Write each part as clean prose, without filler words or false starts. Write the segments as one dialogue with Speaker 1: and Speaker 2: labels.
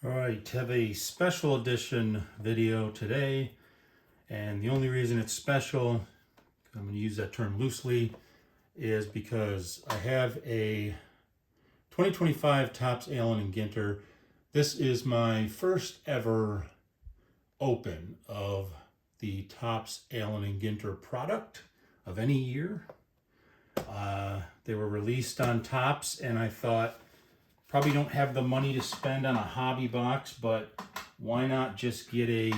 Speaker 1: All right, have a special edition video today, and the only reason it's special, I'm going to use that term loosely, is because I have a 2025 Topps Allen Ginter. This is my first ever open of the Topps Allen Ginter product of any year. They were released on Topps, and I thought, probably don't have the money to spend on a hobby box, but why not just get a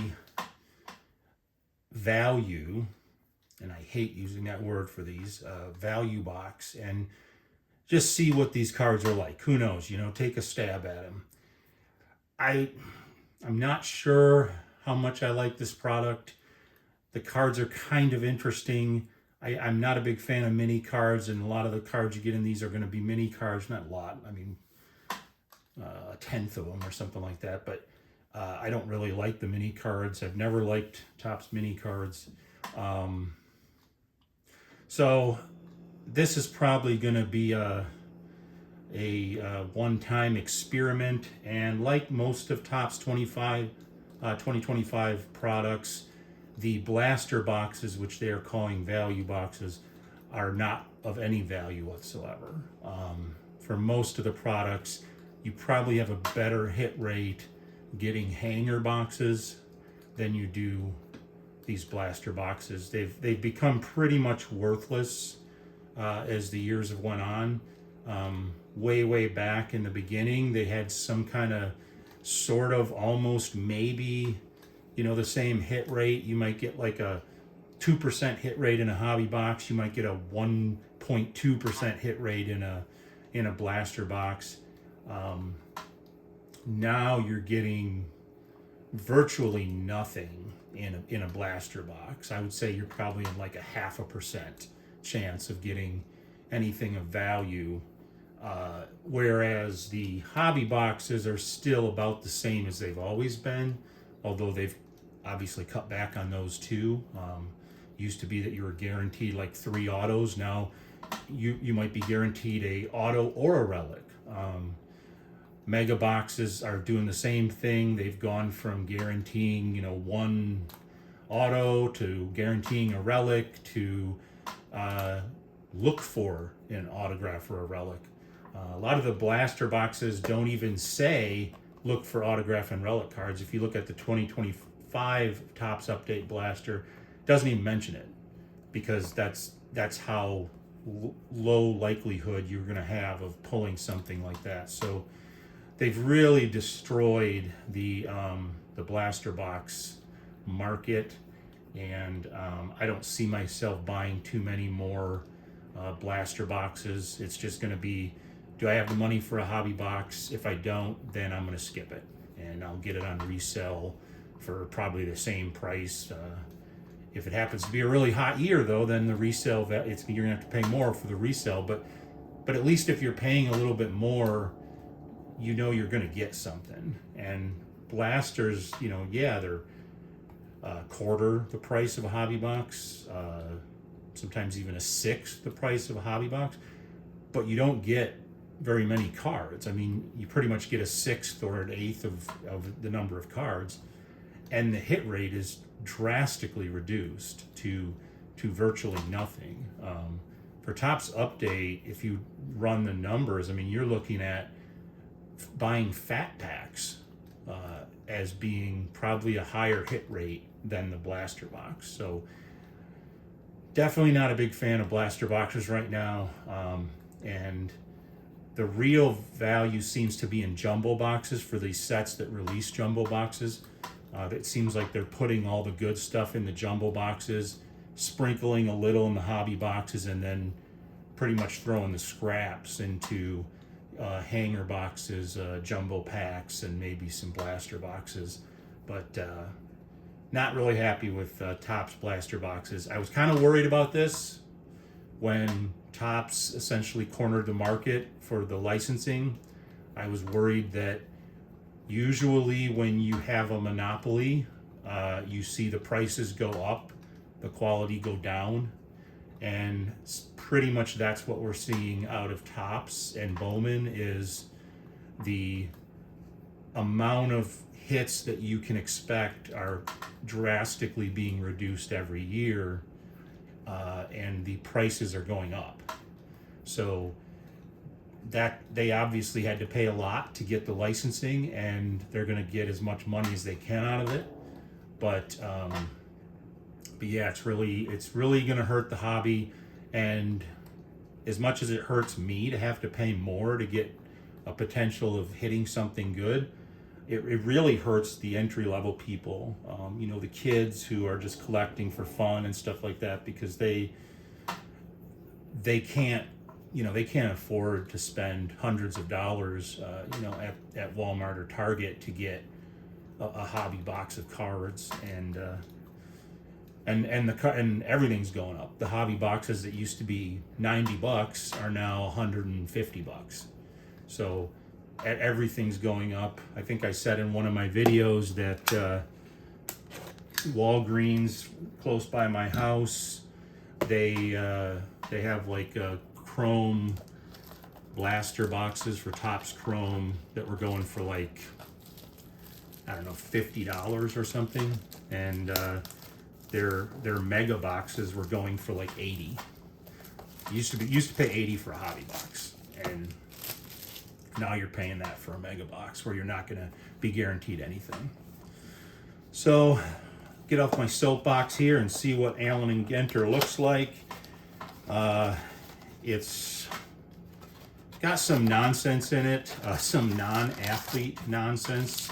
Speaker 1: value, and I hate using that word for these, value box, and just see what these cards are like. Who knows, take a stab at them. I'm not sure how much I like this product. The cards are kind of interesting. I'm not a big fan of mini cards, and a lot of the cards you get in these are going to be mini cards. Not a lot, I mean, a tenth of them or something like that, but I don't really like the mini cards. I've never liked Topps mini cards. So this is probably going to be a one-time experiment, and like most of Topps 2025 products, the blaster boxes, which they are calling value boxes, are not of any value whatsoever. For most of the products, you probably have a better hit rate getting hanger boxes than you do these blaster boxes. They've become pretty much worthless as the years have went on. Way back in the beginning, they had some kind of sort of almost maybe the same hit rate. You might get like a 2% hit rate in a hobby box. You might get a 1.2% hit rate in a blaster box. Now you're getting virtually nothing in a blaster box. I would say you're probably in like a 0.5% chance of getting anything of value, whereas the hobby boxes are still about the same as they've always been, although they've obviously cut back on those too. Used to be that you were guaranteed like 3 autos. Now you might be guaranteed a auto or a relic. Mega boxes are doing the same thing. They've gone from guaranteeing, 1 auto to guaranteeing a relic to look for an autograph or a relic. A lot of the blaster boxes don't even say look for autograph and relic cards. If you look at the 2025 Topps Update blaster, it doesn't even mention it, because that's how low likelihood you're going to have of pulling something like that. So they've really destroyed the blaster box market, and I don't see myself buying too many more blaster boxes. It's just going to be, do I have the money for a hobby box? If I don't, then I'm going to skip it, and I'll get it on resale for probably the same price. If it happens to be a really hot year, though, then the resale, you're going to have to pay more for the resale. But at least if you're paying a little bit more, you're going to get something. And blasters, they're a quarter the price of a hobby box, sometimes even a sixth the price of a hobby box, but you don't get very many cards. I mean, you pretty much get a sixth or an eighth of the number of cards, and the hit rate is drastically reduced to virtually nothing. For Topps Update, if you run the numbers, I mean, you're looking at buying fat packs as being probably a higher hit rate than the blaster box. So definitely not a big fan of blaster boxes right now. And the real value seems to be in jumbo boxes for these sets that release jumbo boxes. It seems like they're putting all the good stuff in the jumbo boxes, sprinkling a little in the hobby boxes, and then pretty much throwing the scraps into hanger boxes, jumbo packs, and maybe some blaster boxes. But not really happy with Topps blaster boxes. I was kind of worried about this when Topps essentially cornered the market for the licensing. I was worried that usually when you have a monopoly, you see the prices go up, the quality go down, and pretty much that's what we're seeing out of Topps and Bowman. Is the amount of hits that you can expect are drastically being reduced every year, and the prices are going up. So that they obviously had to pay a lot to get the licensing, and they're going to get as much money as they can out of it. But yeah, it's really going to hurt the hobby. And as much as it hurts me to have to pay more to get a potential of hitting something good, it really hurts the entry-level people, you know, the kids who are just collecting for fun and stuff like that, because they can't, you know, they can't afford to spend hundreds of dollars, you know, at Walmart or Target to get a hobby box of cards. And everything's going up. The hobby boxes that used to be $90 are now $150. So everything's going up. I think I said in one of my videos that Walgreens close by my house, they have like chrome blaster boxes for Topps Chrome that were going for like, I don't know, $50 or something, and their mega boxes were going for like $80. Used to pay $80 for a hobby box, and now you're paying that for a mega box where you're not going to be guaranteed anything. So get off my soapbox here and see what Allen Ginter looks like. It's got some nonsense in it, some non-athlete nonsense,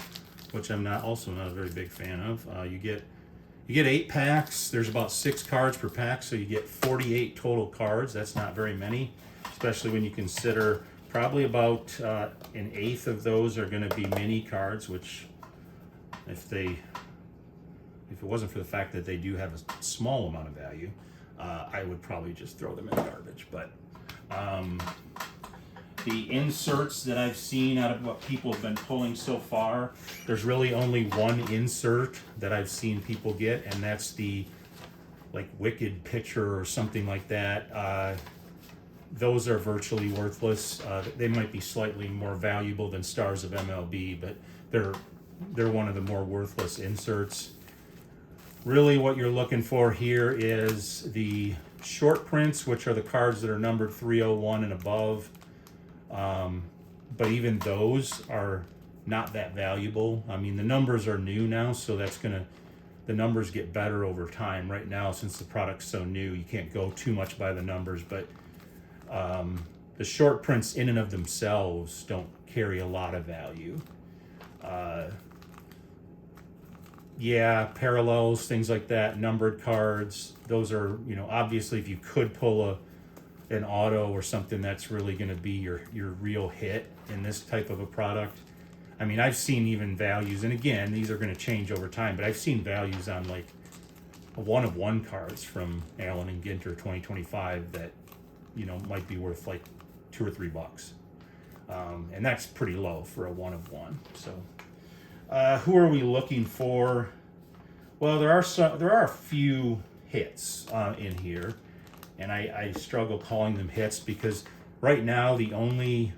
Speaker 1: which I'm also not a very big fan of. You get 8 packs. There's about 6 cards per pack, so you get 48 total cards. That's not very many, especially when you consider probably about an eighth of those are going to be mini cards, which if it wasn't for the fact that they do have a small amount of value, I would probably just throw them in the garbage. But the inserts that I've seen out of what people have been pulling so far, there's really only one insert that I've seen people get, and that's the like Wicked Pitcher or something like that. Those are virtually worthless. They might be slightly more valuable than Stars of MLB, but they're one of the more worthless inserts. Really what you're looking for here is the short prints, which are the cards that are numbered 301 and above. But even those are not that valuable. I mean, the numbers are new now, so the numbers get better over time. Right now, since the product's so new, you can't go too much by the numbers, but the short prints in and of themselves don't carry a lot of value. Yeah, parallels, things like that, numbered cards, those are, you know, obviously if you could pull an auto or something, that's really going to be your real hit in this type of a product. I mean, I've seen even values, and again, these are going to change over time, but I've seen values on like a 1-of-1 cards from Allen and Ginter 2025 that, you know, might be worth like $2 or $3. And that's pretty low for a 1-of-1. So who are we looking for? Well, there are a few hits in here, and I struggle calling them hits because right now the only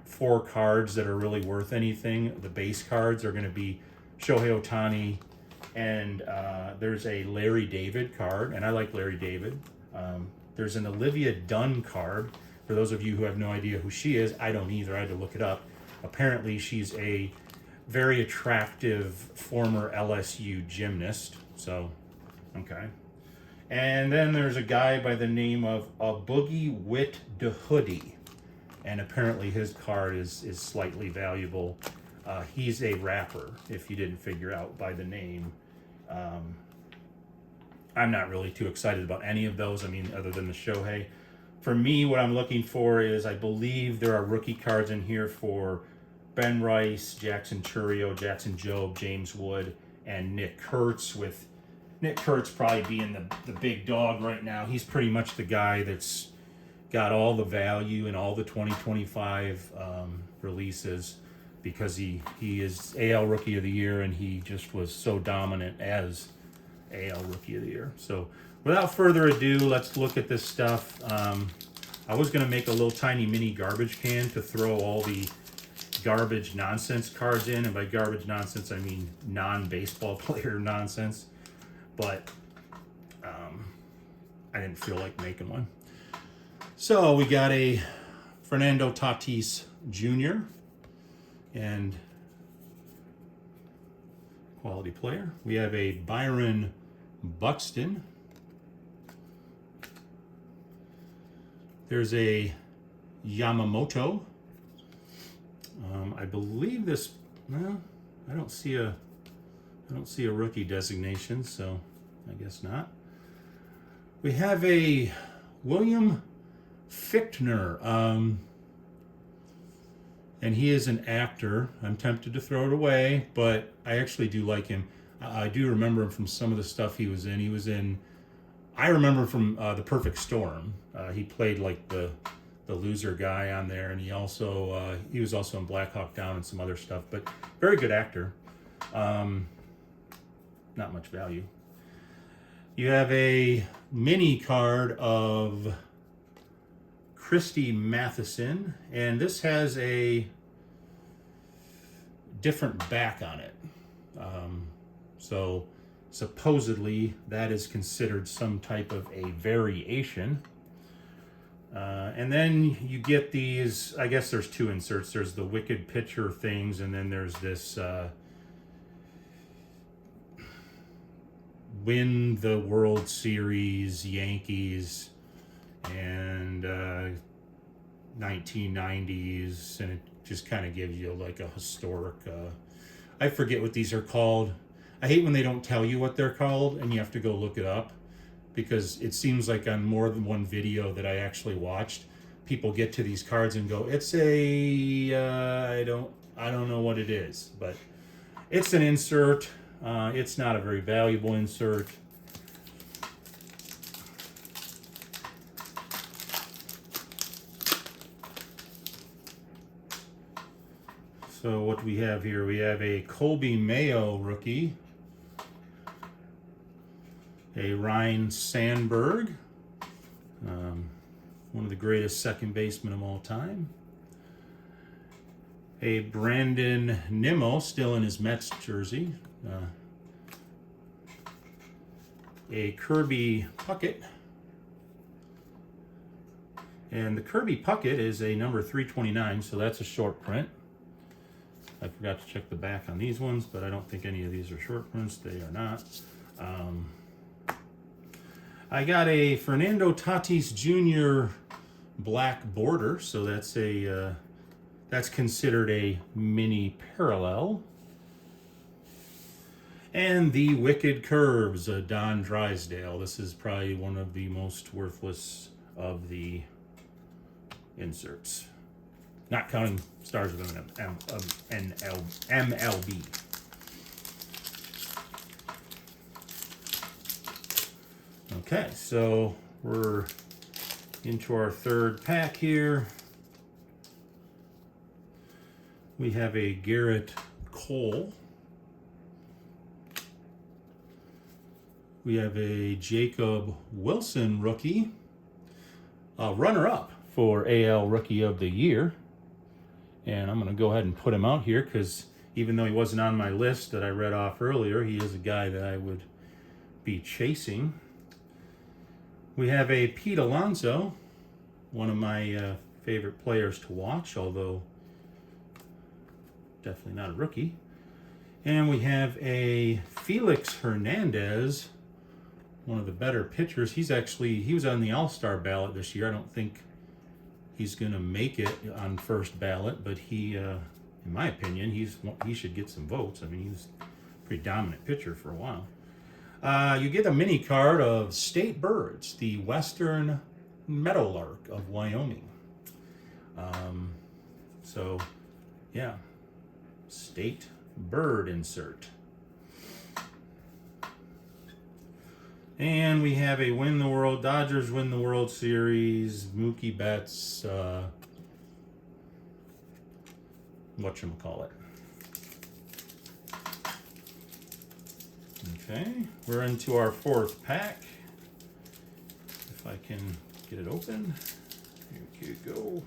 Speaker 1: 4 cards that are really worth anything, the base cards, are going to be Shohei Ohtani, and there's a Larry David card, and I like Larry David. There's an Olivia Dunn card. For those of you who have no idea who she is, I don't either. I had to look it up. Apparently, she's a very attractive former LSU gymnast. So, okay. And then there's a guy by the name of Boogie Wit DeHoodie. And apparently his card is slightly valuable. He's a rapper, if you didn't figure out by the name. I'm not really too excited about any of those, I mean, other than the Shohei. For me, what I'm looking for is, I believe there are rookie cards in here for Ben Rice, Jackson Churio, Jackson Jobe, James Wood, and Nick Kurtz, with Nick Kurtz probably being the big dog right now. He's pretty much the guy that's got all the value in all the 2025 releases, because he is AL Rookie of the Year, and he just was so dominant as AL Rookie of the Year. So without further ado, let's look at this stuff. I was going to make a little tiny mini garbage can to throw all the garbage nonsense cards in, and by garbage nonsense I mean non-baseball player nonsense. But I didn't feel like making one. So we got a Fernando Tatis Jr. and quality player. We have a Byron Buxton. There's a Yamamoto. I believe this. Well, I don't see a rookie designation, so I guess not. We have a William Fichtner, and he is an actor. I'm tempted to throw it away, but I actually do like him. I do remember him from some of the stuff he was in. I remember him from The Perfect Storm. He played like the loser guy on there, and he was also in Black Hawk Down and some other stuff, but very good actor. Not much value. You have a mini card of Christy Matheson, and this has a different back on it. So supposedly that is considered some type of a variation. And then you get these, I guess there's two inserts. There's the Wicked Pitcher things, and then there's this win the World Series Yankees and 1990s, and it just kind of gives you like a historic, I forget what these are called. I hate when they don't tell you what they're called and you have to go look it up, because it seems like on more than one video that I actually watched, people get to these cards and go, it's a, I don't know what it is, but it's an insert. It's not a very valuable insert. So what do we have here? We have a Colby Mayo rookie, a Ryan Sandberg, one of the greatest second basemen of all time, a Brandon Nimmo, still in his Mets jersey, a Kirby Puckett, and the Kirby Puckett is a number 329, so that's a short print. I forgot to check the back on these ones, but I don't think any of these are short prints. They are not. I got a Fernando Tatis Jr. black border, so that's considered a mini parallel. And the Wicked Curves, Don Drysdale. This is probably one of the most worthless of the inserts, not counting Stars of MLB. Okay, so we're into our third pack here. We have a Garrett Cole. We have a Jacob Wilson rookie, runner-up for AL Rookie of the Year. And I'm going to go ahead and put him out here because even though he wasn't on my list that I read off earlier, he is a guy that I would be chasing. We have a Pete Alonso, one of my favorite players to watch, although definitely not a rookie. And we have a Felix Hernandez, one of the better pitchers. He was on the All-Star ballot this year. I don't think he's going to make it on first ballot, but he, in my opinion, he should get some votes. I mean, he was a pretty dominant pitcher for a while. You get a mini card of State Birds, the Western Meadowlark of Wyoming. So, yeah, State Bird insert. And we have a Dodgers win the World Series, Mookie Betts, whatchamacallit. Okay, we're into our fourth pack. If I can get it open. Here you go.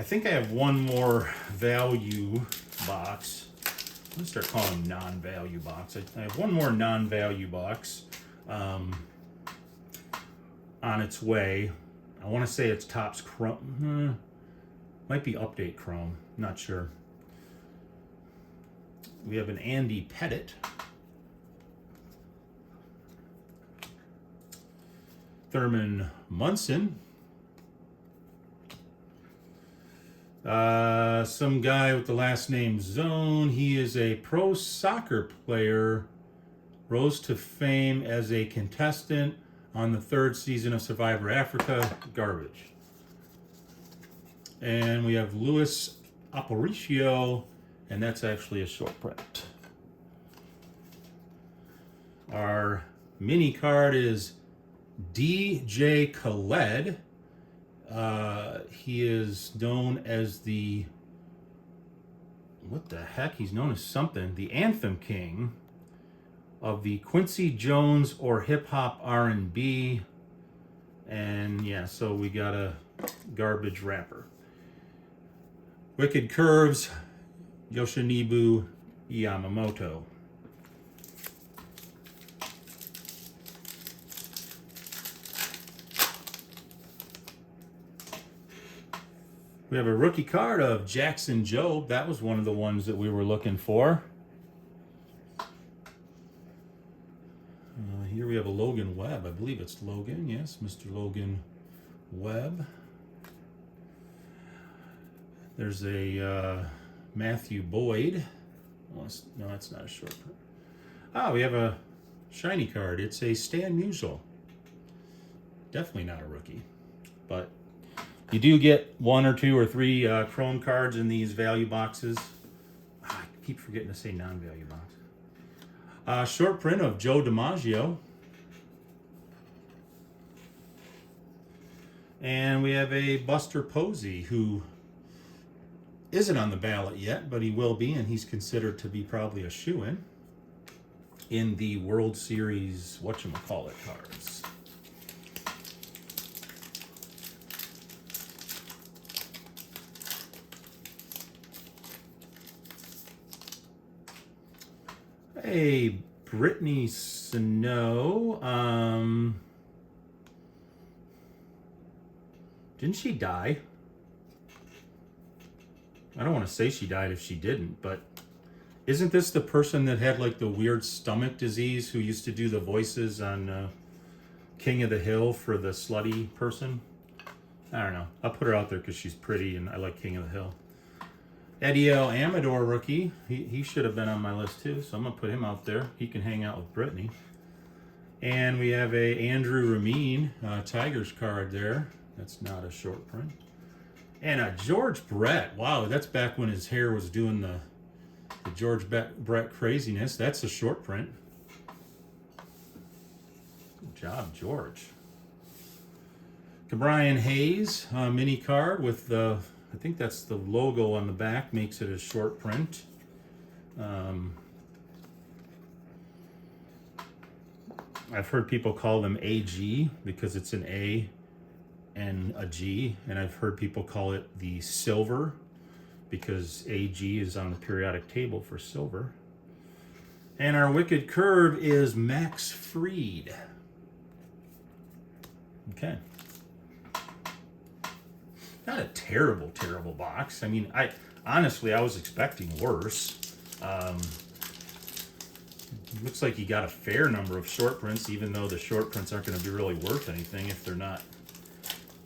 Speaker 1: I think I have one more value box. I'm going to start calling them non-value box. I have one more non-value box on its way. I want to say it's Topps Chrome. Might be Update Chrome. Not sure. We have an Andy Pettit. Thurman Munson. Some guy with the last name Zone. He is a pro soccer player. Rose to fame as a contestant on the 3rd season of Survivor Africa. Garbage. And we have Luis Aparicio, and that's actually a short print. Our mini card is DJ Khaled. He is known as the, what the heck? He's known as something. The Anthem King of the Quincy Jones or hip hop R&B. And yeah, so we got a garbage wrapper. Wicked Curves, Yoshinobu Yamamoto. We have a rookie card of Jackson Jobe. That was one of the ones that we were looking for. Here we have a Logan Webb. I believe it's Logan. Yes, Mr. Logan Webb. There's a Matthew Boyd. No, that's not a short print. Ah, we have a shiny card. It's a Stan Musial. Definitely not a rookie, but you do get 1 or 2 or 3 Chrome cards in these value boxes. I keep forgetting to say non-value box. Short print of Joe DiMaggio. And we have a Buster Posey, who isn't on the ballot yet, but he will be, and he's considered to be probably a shoo-in in the World Series whatchamacallit cards. Hey, Brittany Snow. Didn't she die? I don't want to say she died if she didn't, but isn't this the person that had like the weird stomach disease who used to do the voices on King of the Hill for the slutty person? I don't know. I'll put her out there because she's pretty and I like King of the Hill. Eddie L. Amador rookie. He should have been on my list too, so I'm going to put him out there. He can hang out with Brittany. And we have a Andrew Ramin Tigers card there. That's not a short print. And a George Brett. Wow, that's back when his hair was doing the George Brett craziness. That's a short print. Good job, George. Brian Hayes mini card with the, I think that's the logo on the back, makes it a short print. I've heard people call them AG because it's an A and a G, and I've heard people call it the silver because AG is on the periodic table for silver. And our Wicked Curve is Max Fried. Okay. Not a terrible box. I mean, honestly, I was expecting worse. Looks like you got a fair number of short prints, even though the short prints aren't going to be really worth anything if they're not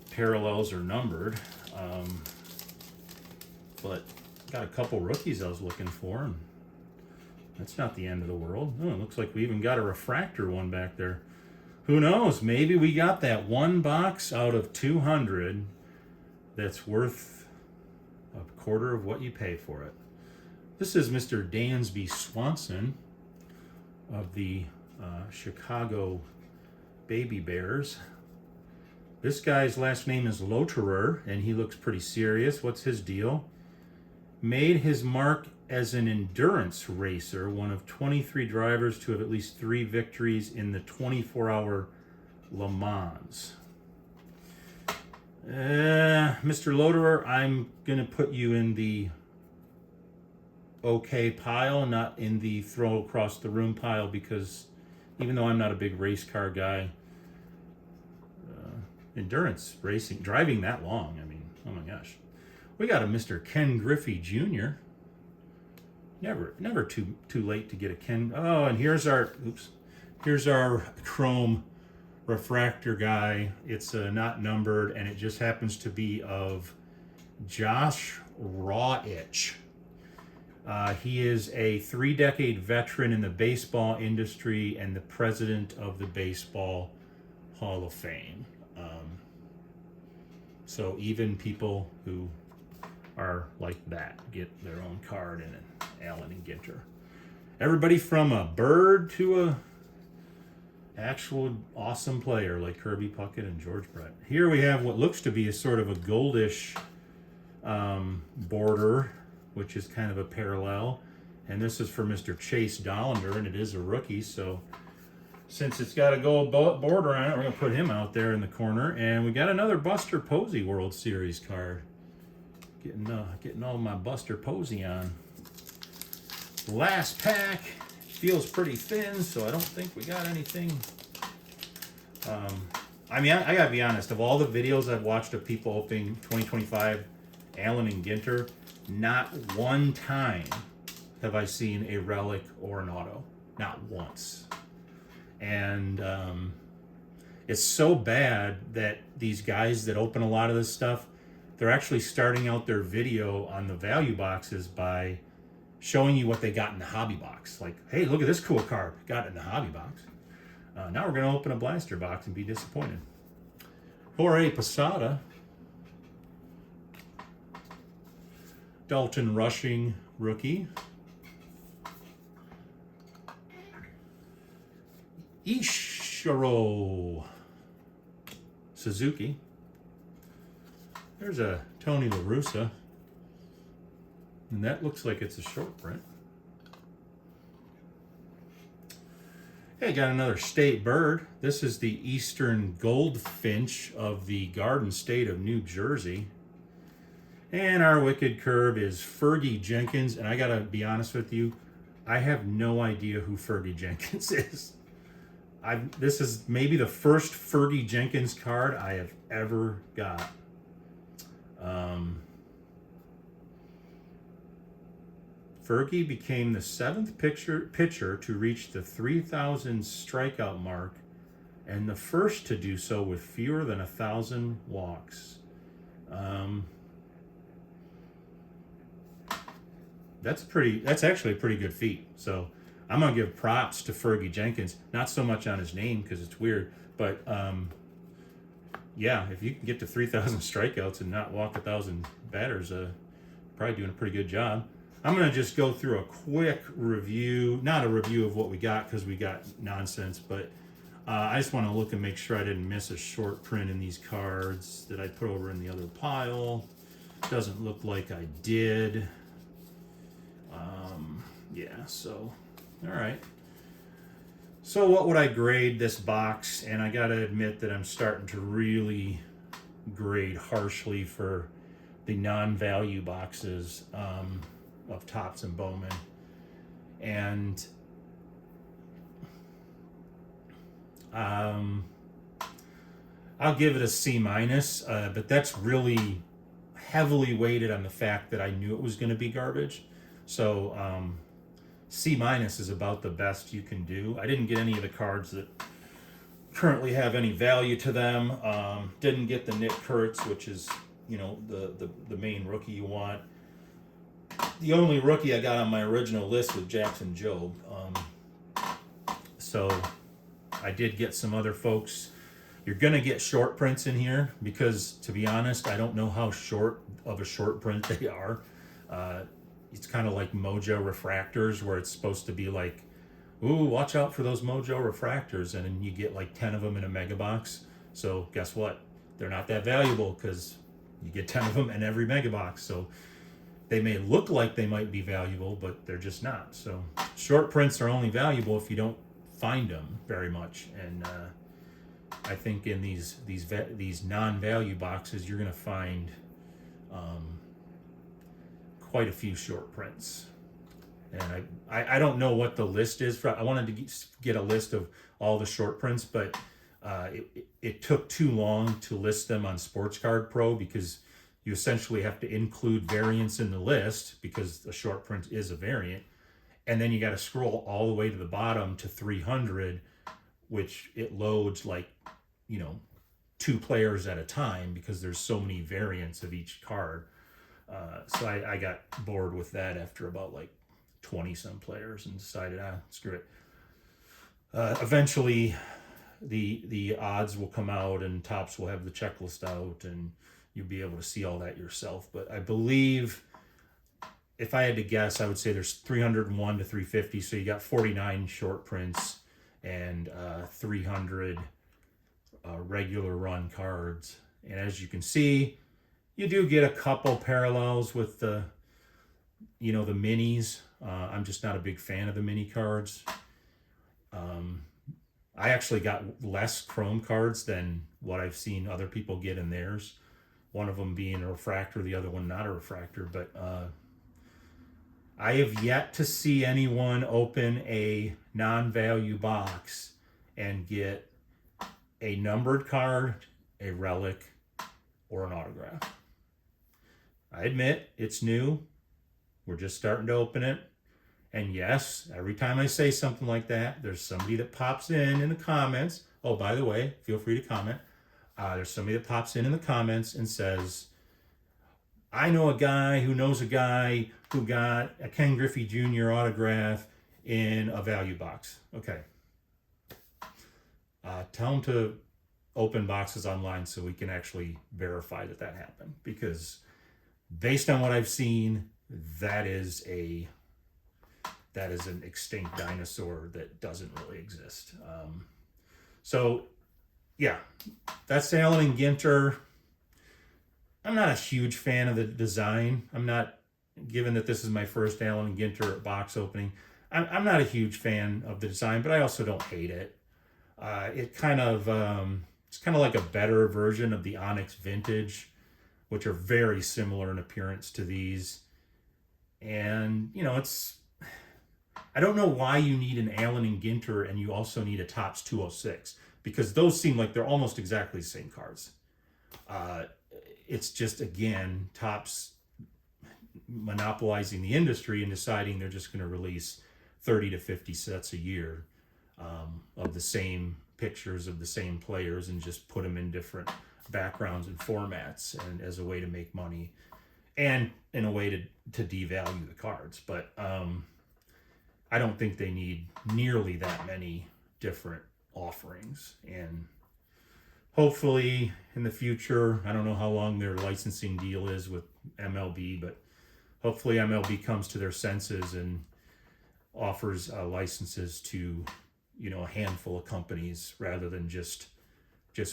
Speaker 1: parallels or numbered. But got a couple rookies I was looking for, and that's not the end of the world. Oh, it looks like we even got a refractor one back there. Who knows? Maybe we got that one box out of 200 that's worth a quarter of what you pay for it. This is Mr. Dansby Swanson of the Chicago Baby Bears. This guy's last name is Loterer, and he looks pretty serious. What's his deal? Made his mark as an endurance racer, one of 23 drivers to have at least 3 victories in the 24-hour Le Mans. Mr. Loderer, I'm going to put you in the okay pile, not in the throw across the room pile, because even though I'm not a big race car guy, endurance racing, driving that long, I mean, oh my gosh. We got a Mr. Ken Griffey Jr. Never too late to get a Ken. Oh, and here's our chrome refractor guy. It's not numbered, and it just happens to be of Josh Rawitch. He is a 3-decade veteran in the baseball industry and the president of the Baseball Hall of Fame. So even people who are like that get their own card in an Allen Ginter. Everybody from a bird to a actual awesome player like Kirby Puckett and George Brett. Here we have what looks to be a sort of a goldish border, which is kind of a parallel. And this is for Mr. Chase Dollander, and it is a rookie. So since it's got a gold border on it, we're going to put him out there in the corner. And we got another Buster Posey World Series card. Getting all my Buster Posey on. Last pack. Feels pretty thin, so I don't think we got anything. I mean, I gotta be honest, of all the videos I've watched of people opening 2025 Allen and Ginter, not one time have I seen a relic or an auto. Not once. And it's so bad that these guys that open a lot of this stuff, they're actually starting out their video on the value boxes by showing you what they got in the hobby box. Like, hey, look at this cool card. Got it in the hobby box. Now we're going to open a blaster box and be disappointed. Jorge Posada. Dalton Rushing rookie. Ishiro Suzuki. There's a Tony La Russa. And that looks like it's a short print. Hey, got another state bird. This is the Eastern Goldfinch of the Garden State of New Jersey. And our Wicked Curve is Fergie Jenkins. And I gotta be honest with you, I have no idea who Fergie Jenkins is. This is maybe the first Fergie Jenkins card I have ever got. Fergie became the 7th pitcher to reach the 3,000 strikeout mark and the first to do so with fewer than 1,000 walks. That's actually a pretty good feat. So I'm gonna give props to Fergie Jenkins. Not so much on his name because it's weird, but yeah, if you can get to 3,000 strikeouts and not walk 1,000 batters, probably doing a pretty good job. I'm going to just go through a quick review, not a review of what we got because we got nonsense, but I just want to look and make sure I didn't miss a short print in these cards that I put over in the other pile. Doesn't look like I did. Yeah, so, all right. So what would I grade this box? And I got to admit that I'm starting to really grade harshly for the non-value boxes of Topps and Bowman. And I'll give it a C-, but that's really heavily weighted on the fact that I knew it was going to be garbage. So C- is about the best you can do. I didn't get any of the cards that currently have any value to them. Didn't get the Nick Kurtz, which is, you know, the main rookie you want. The only rookie I got on my original list was Jackson Jobe. So I did get some other folks. You're going to get short prints in here because, to be honest, I don't know how short of a short print they are. It's kind of like Mojo refractors where it's supposed to be like, ooh, watch out for those Mojo refractors. And then you get like 10 of them in a mega box. So guess what? They're not that valuable because you get 10 of them in every mega box. So they may look like they might be valuable, but they're just not. So short prints are only valuable if you don't find them very much. And I think in these non-value boxes, you're going to find quite a few short prints. And I don't know what the list is for. I wanted to get a list of all the short prints, but it took too long to list them on Sports Card Pro because you essentially have to include variants in the list because a short print is a variant. And then you got to scroll all the way to the bottom to 300, which it loads like, 2 players at a time because there's so many variants of each card. So I got bored with that after about like 20 some players and decided, screw it. Eventually the odds will come out and Topps will have the checklist out and you'll be able to see all that yourself. But I believe, if I had to guess, I would say there's 301 to 350. So you got 49 short prints and 300 regular run cards. And as you can see, you do get a couple parallels with the minis. I'm just not a big fan of the mini cards. I actually got less chrome cards than what I've seen other people get in theirs. One of them being a refractor, the other one not a refractor. But I have yet to see anyone open a non-value box and get a numbered card, a relic, or an autograph. I admit it's new. We're just starting to open it. And yes, every time I say something like that, there's somebody that pops in the comments. Oh, by the way, feel free to comment. There's somebody that pops in the comments and says, I know a guy who knows a guy who got a Ken Griffey Jr. autograph in a value box. Okay. Tell him to open boxes online so we can actually verify that happened. Because based on what I've seen, that is an extinct dinosaur that doesn't really exist. So, yeah, that's Allen Ginter. I'm not a huge fan of the design. I'm not, given that this is my first Allen Ginter box opening, I'm not a huge fan of the design, but I also don't hate it. It's kind of like a better version of the Onyx Vintage, which are very similar in appearance to these. And, I don't know why you need an Allen Ginter and you also need a Topps 206, because those seem like they're almost exactly the same cards. It's just, again, Topps monopolizing the industry and deciding they're just going to release 30 to 50 sets a year of the same pictures of the same players and just put them in different backgrounds and formats, and as a way to make money and in a way to devalue the cards. But I don't think they need nearly that many different offerings. And hopefully in the future, I don't know how long their licensing deal is with MLB, but hopefully MLB comes to their senses and offers licenses to, a handful of companies rather than just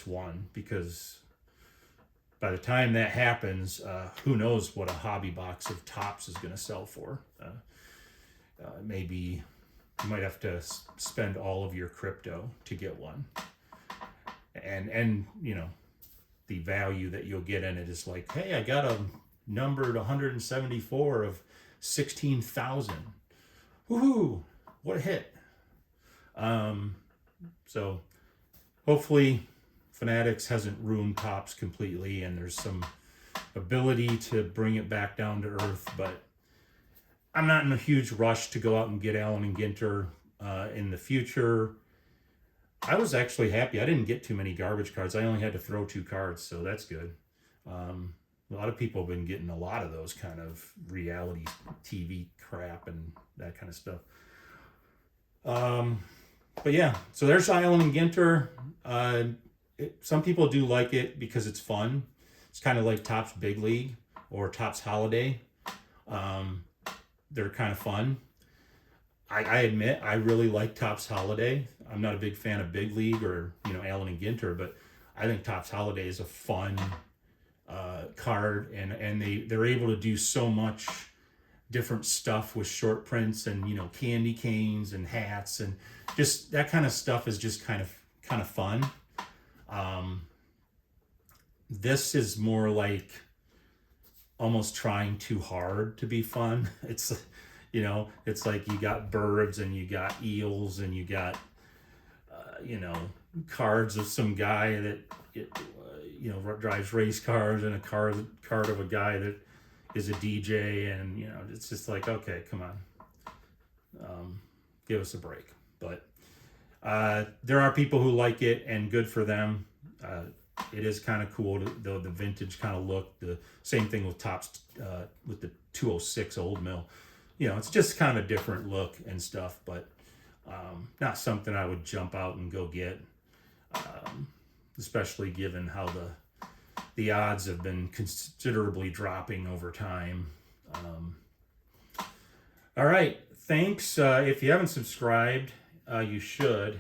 Speaker 1: one, because by the time that happens, who knows what a hobby box of Topps is going to sell for. Maybe you might have to spend all of your crypto to get one. And the value that you'll get in it is like, hey, I got a numbered 174 of 16,000. Woohoo! What a hit. So hopefully Fanatics hasn't ruined Topps completely and there's some ability to bring it back down to earth, but I'm not in a huge rush to go out and get Allen Ginter in the future. I was actually happy. I didn't get too many garbage cards. I only had to throw 2 cards, so that's good. A lot of people have been getting a lot of those kind of reality TV crap and that kind of stuff. But yeah, so there's Allen Ginter. Some people do like it because it's fun. It's kind of like Topps Big League or Topps Holiday. They're kind of fun. I admit I really like Topps Holiday. I'm not a big fan of Big League or Allen Ginter, but I think Topps Holiday is a fun card, and they're able to do so much different stuff with short prints and candy canes and hats, and just that kind of stuff is just kind of fun. This is more like almost trying too hard to be fun. It's, it's like you got birds and you got eels and you got, cards of some guy that, drives race cars, and a card of a guy that is a DJ, and it's just like, okay, come on, give us a break. But there are people who like it, and good for them. It is kind of cool, the vintage kind of look. The same thing with Topps, with the 206 Old Mill. It's just kind of a different look and stuff, but not something I would jump out and go get, especially given how the odds have been considerably dropping over time. All right, thanks. If you haven't subscribed, you should,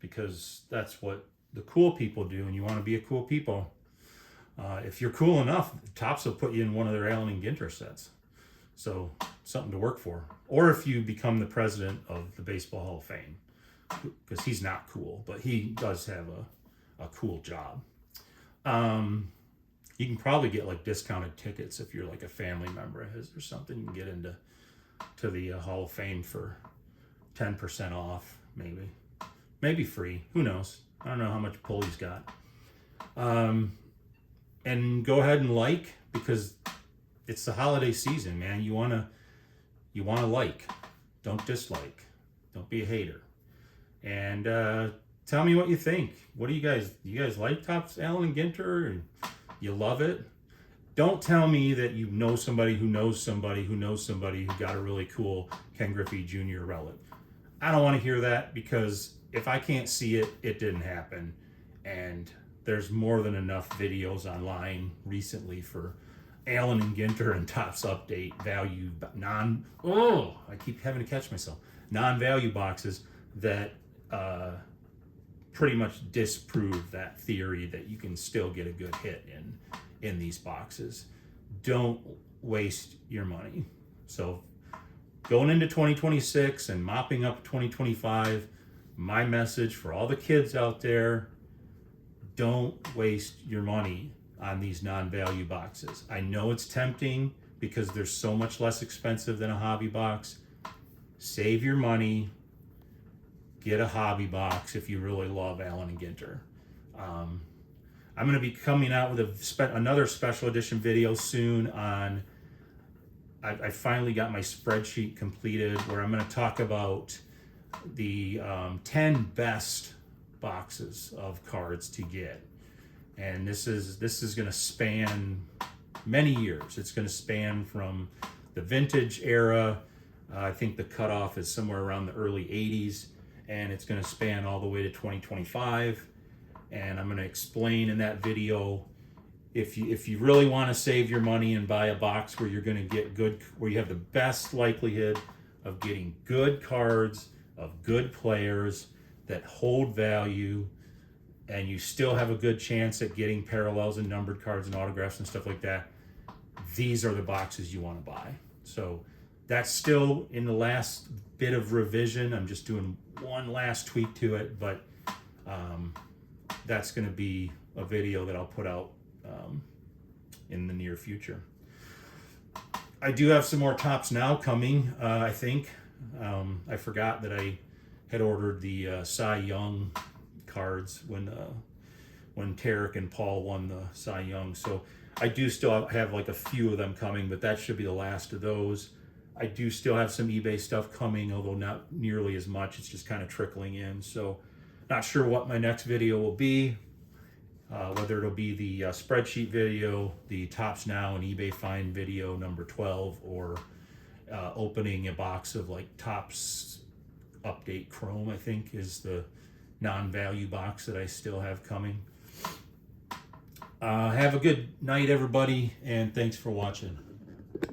Speaker 1: because that's what the cool people do, and you want to be a cool people. If you're cool enough, Topps will put you in one of their Allen Ginter sets. So something to work for. Or if you become the president of the Baseball Hall of Fame, because he's not cool, but he does have a cool job. You can probably get like discounted tickets if you're like a family member of his or something. You can get into the Hall of Fame for 10% off, maybe free. Who knows? I don't know how much pull he's got. And go ahead and like, because it's the holiday season, man. You wanna like, don't dislike, don't be a hater, and tell me what you think. What do you guys like Topps Allen Ginter, and you love it? Don't tell me that you know somebody who knows somebody who knows somebody who got a really cool Ken Griffey Jr. relic. I don't want to hear that, because if I can't see it, it didn't happen. And there's more than enough videos online recently for Allen and Ginter and Topps update value I keep having to catch myself. Non-value boxes that pretty much disprove that theory that you can still get a good hit in these boxes. Don't waste your money. So going into 2026 and mopping up 2025, my message for all the kids out there: don't waste your money on these non-value boxes. I know it's tempting because they're so much less expensive than a hobby box. Save your money, get a hobby box if you really love Allen and Ginter. I'm going to be coming out with another special edition video soon on, I finally got my spreadsheet completed, where I'm going to talk about the 10 best boxes of cards to get. And this is going to span many years. It's going to span from the vintage era. I think the cutoff is somewhere around the early 80s, and it's going to span all the way to 2025. And I'm going to explain in that video, if you really want to save your money and buy a box where you're going to get where you have the best likelihood of getting good cards of good players that hold value, and you still have a good chance at getting parallels and numbered cards and autographs and stuff like that, these are the boxes you want to buy. So that's still in the last bit of revision. I'm just doing one last tweak to it, but that's going to be a video that I'll put out in the near future. I do have some more Topps Now coming, I think. I forgot that I had ordered the Cy Young cards when Tarek and Paul won the Cy Young. So I do still have like a few of them coming, but that should be the last of those. I do still have some eBay stuff coming, although not nearly as much. It's just kind of trickling in. So not sure what my next video will be, whether it'll be the spreadsheet video, the Topps Now and eBay Find video number 12, or opening a box of like Topps Update Chrome, I think is the non-value box that I still have coming. Have a good night, everybody, and thanks for watching.